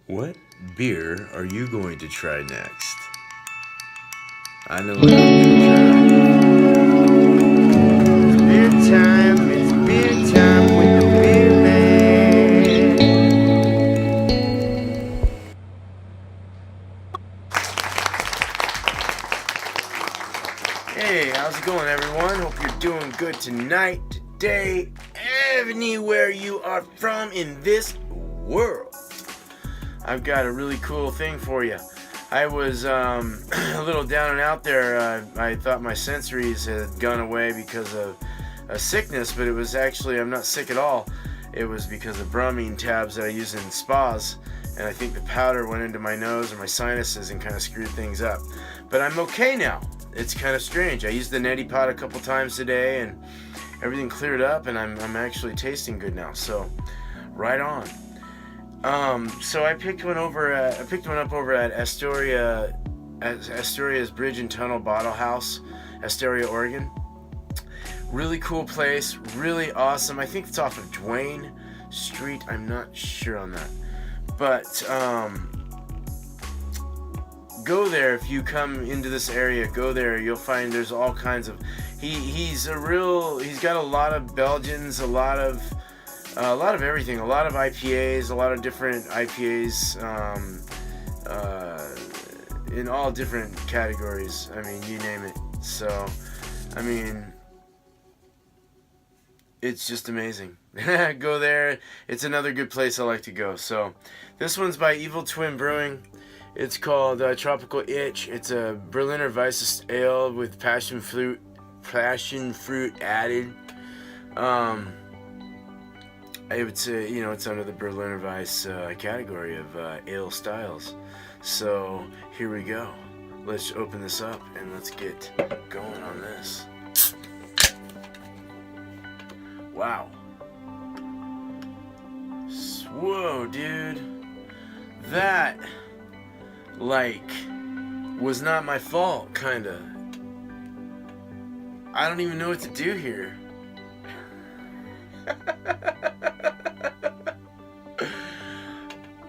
What beer are you going to try next? I know what I'm going to try. It's beer time with the beer man. Hey, how's it going, everyone? Hope you're doing good tonight, today, anywhere you are from in this world. I've got a really cool thing for you. I was a little down and out there. I thought my sensories had gone away because of a sickness, but it was actually, I'm not sick at all. It was because of bromine tabs that I use in spas, and I think the powder went into my nose or my sinuses and kind of screwed things up. But I'm okay now. It's kind of strange. I used the neti pot a couple times today, and everything cleared up, and I'm actually tasting good now. So, right on. So I picked one up over at Astoria's Bridge and Tunnel Bottle House, Astoria, Oregon. Really cool place, really awesome. I think it's off of Duane Street. I'm not sure on that, but go there if you come into this area. Go there, you'll find there's all kinds of. He's got a lot of Belgians, a lot of everything, a lot of IPAs, a lot of different IPAs, in all different categories. I mean, you name it. So, I mean, it's just amazing. Go there. It's another good place I like to go. So, this one's by EVILTWIN Brewing. It's called Tropical Itch. It's a Berliner Weisse ale with passion fruit added. I would say, it's under the Berliner Weisse category of ale styles. So here we go. Let's open this up and let's get going on this. Wow. Whoa, dude. That, was not my fault, kinda. I don't even know what to do here.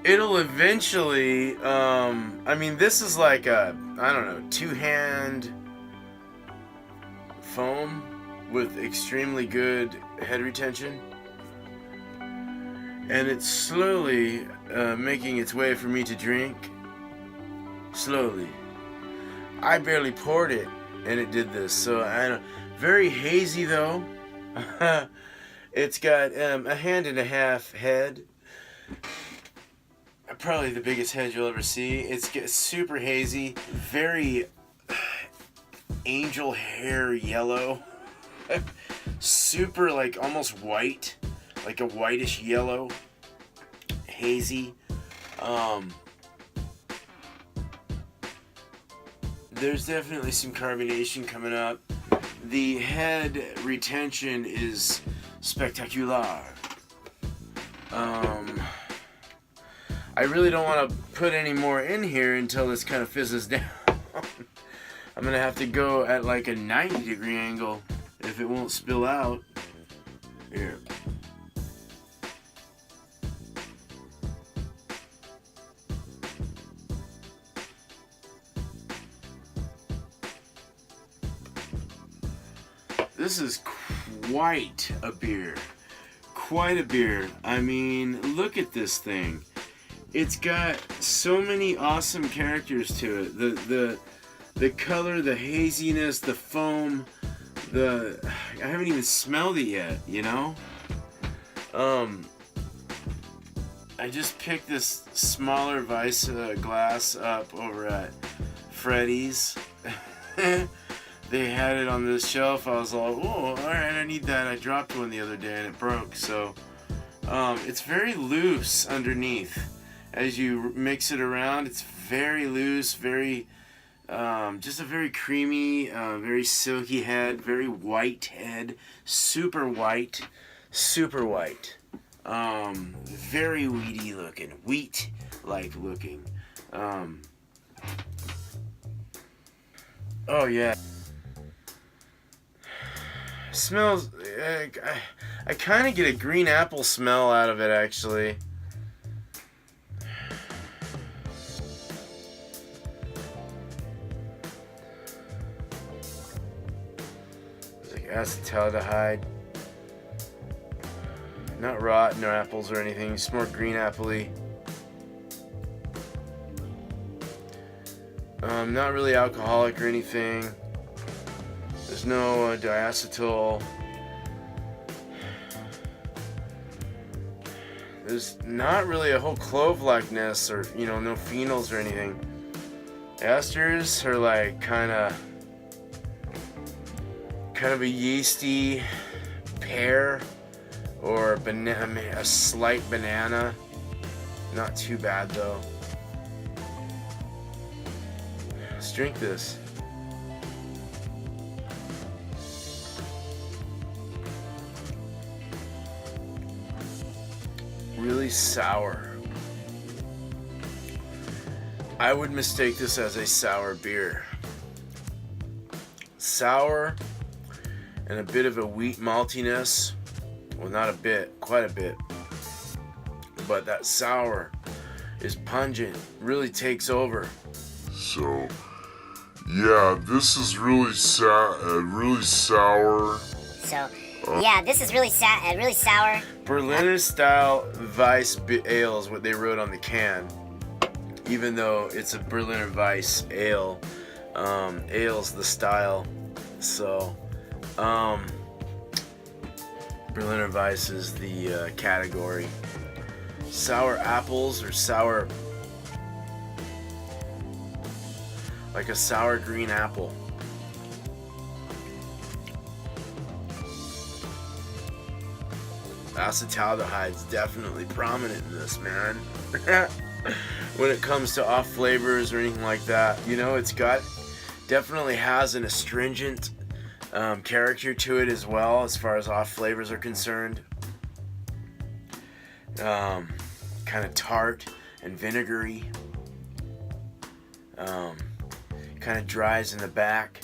It'll eventually, this is like a, two-hand foam with extremely good head retention. And it's slowly making its way for me to drink. Slowly. I barely poured it, and it did this. So, very hazy, though. It's got a hand and a half head. Probably the biggest head you'll ever see. It's super hazy, very angel hair yellow, super almost white, like a whitish yellow, hazy. There's definitely some carbonation coming up. The head retention is spectacular. I really don't want to put any more in here until this kind of fizzes down. I'm going to have to go at a 90-degree angle if it won't spill out. Here. This is quite a beer. Quite a beer. I mean, look at this thing. It's got so many awesome characters to it. The color, the haziness, the foam, I haven't even smelled it yet, I just picked this smaller Weiss glass up over at Freddy's. They had it on this shelf. I was like, oh, alright, I need that. I dropped one the other day and it broke. So, it's very loose underneath. As you mix it around, it's very loose, very, just a very creamy, very silky head, very white head, super white, very weedy looking, wheat-like looking. Oh yeah. Smells, I kind of get a green apple smell out of it, actually. acetaldehyde. Not rotten or apples or anything. It's more green appley. Not really alcoholic or anything. There's no diacetyl. There's not really a whole clove-likeness or, no phenols or anything. Esters are like kind of a yeasty pear or a slight banana. Not too bad though. Let's drink this. Really sour. I would mistake this as a sour beer. Sour and a bit of a wheat maltiness. Well, not a bit, quite a bit. But that sour is pungent, really takes over. So, yeah, this is really sour. So, yeah, this is really sour. Berliner style Weisse ale is what they wrote on the can. Even though it's a Berliner Weisse ale, ale's the style. So, Berliner Weisse is the category. Sour apples or sour, like a sour green apple. Acetaldehyde's definitely prominent in this, man. When it comes to off flavors or anything like that, it's definitely has an astringent character to it as well, as far as off flavors are concerned. Kind of tart and vinegary. Kind of dries in the back.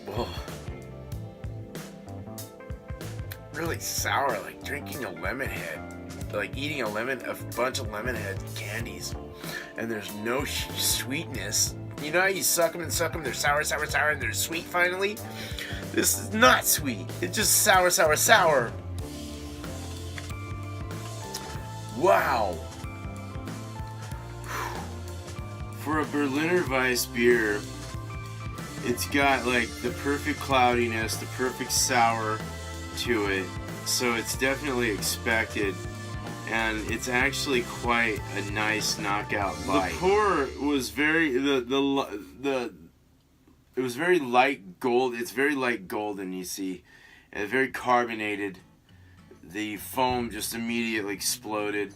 Whoa. Really sour, like drinking a lemon head, like eating a bunch of lemon head candies, and there's no sweetness. You know how you suck them, they're sour, and they're sweet finally? This is not sweet. It's just sour. Wow. For a Berliner Weisse beer, it's got like the perfect cloudiness, the perfect sour to it, so it's definitely expected, and it's actually quite a nice knockout bite. The pour was very it was very light gold. It's very light golden, you see, and very carbonated. The foam just immediately exploded.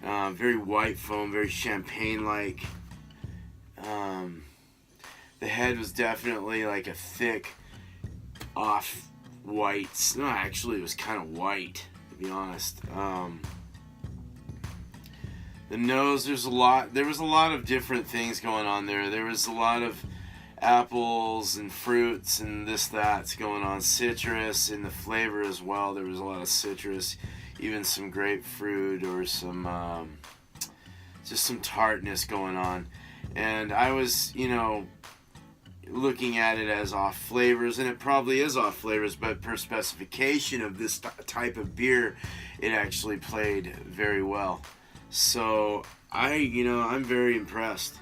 Very white foam, very champagne-like. The head was definitely like a thick off-white. No, actually, it was kind of white, to be honest. The nose, there was a lot of different things going on there. There was a lot of apples and fruits and that's going on. Citrus in the flavor as well. There was a lot of citrus, even some grapefruit or some just some tartness going on. And I was, looking at it as off flavors, and it probably is off flavors, but per specification of this type of beer, it actually played very well. So I'm very impressed.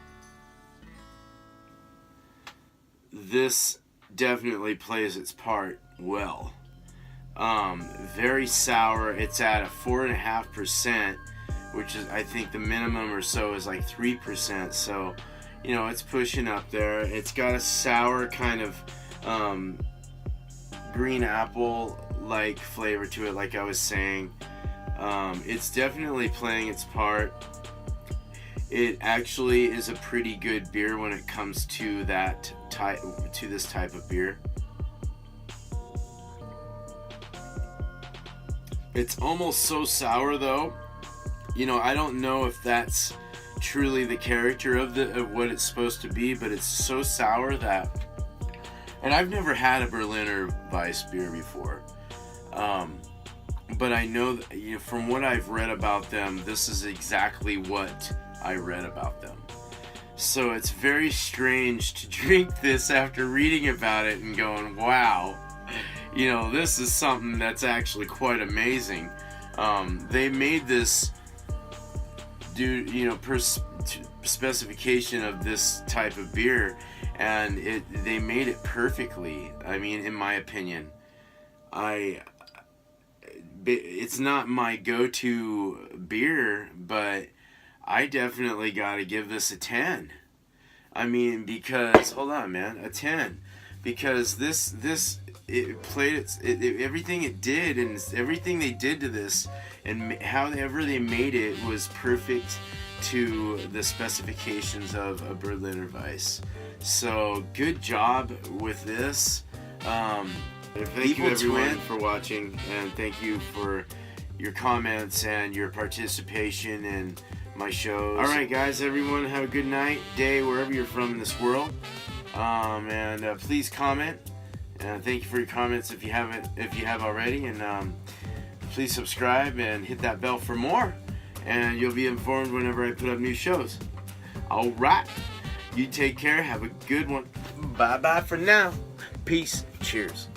This definitely plays its part well. Very sour. It's at a 4.5%, which is, I think, the minimum or so is like 3%. So, it's pushing up there. It's got a sour kind of green apple-like flavor to it, like I was saying. It's definitely playing its part. It actually is a pretty good beer when it comes to this type of beer. It's almost so sour though. I don't know if that's truly the character of what it's supposed to be, but it's so sour that, and I've never had a Berliner Weisse beer before, but I know that, from what I've read about them, this is exactly what I read about them. So it's very strange to drink this after reading about it and going, wow, you know, this is something that's actually quite amazing. They made this, per specification of this type of beer, and they made it perfectly. I mean, in my opinion, it's not my go-to beer, but I definitely got to give this a 10. I mean, because hold on, man, a 10, because it played everything it did, and everything they did to this, and however they made it was perfect to the specifications of a Berliner Weisse. So good job with this. Thank you everyone for watching, and thank you for your comments and your participation in my shows. Alright guys, everyone, have a good night, day, wherever you're from in this world. And please comment. Thank you for your comments if you have already, and please subscribe and hit that bell for more, and you'll be informed whenever I put up new shows. Alright, you take care, have a good one. Bye bye for now. Peace, cheers.